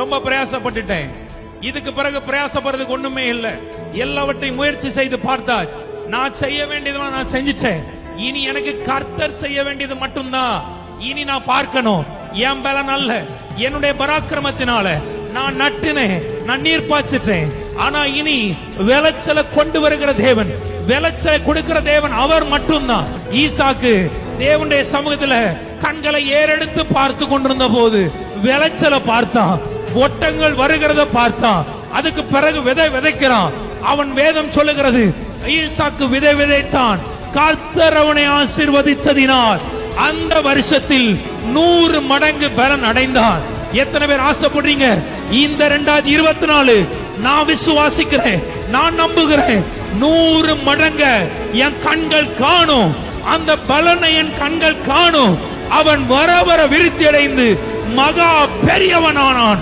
ரொம்ப பிரயாசப்பட்டுட்டேன். இதுக்கு பிறகு பிரயாசப்படுறதுக்கு ஒண்ணுமே இல்ல. எல்லாவற்றையும் முயற்சி செய்து பார்த்தாச்சு. நான் செய்ய வேண்டியதெல்லாம் நான் செஞ்சிட்டேன். இனி எனக்கு கர்த்தர் செய்ய வேண்டியது மட்டும்தான். இனி நான் பார்க்கணும். என் பலன் அல்ல, என்னுடைய பராக்கிரமத்தினால நான் நட்டினேன், நான் நீர் பாய்ச்சிட்டேன். ஆனா இனி விளைச்சலை கொண்டு வருகிற தேவன், விளைச்சலை கொடுக்கிற தேவன் அவர் மட்டும்தான். ஈசாக்கு தேவனுடைய சமூகத்துல கண்களை ஏறெடுத்து பார்த்து கொண்டிருந்த போது விளைச்சலை பார்த்தான், ஒட்டங்கள் வருகிறத பார்த்தான். அதுக்கு பிறகு விதை விதைக்கிறான். அவன் வேதம் சொல்லுகிறது, ஈசாக்கு விதை விதைத்தான், கர்த்தர் அவனை ஆசீர்வதித்ததினால் அந்த வருஷத்தில் 100 மடங்கு பலன் அடைந்தான். எத்தனை பேர் ஆசைப்படுறீங்க? இந்த 2024 நான் விசுவாசிக்கிறேன், நான் நம்புகிறேன். 100 மடங்கு என் கண்கள் காணும், அந்த பலனை என் கண்கள் காணும். அவன் வர வர விருத்தி அடைந்து மகா பெரியவனானான்.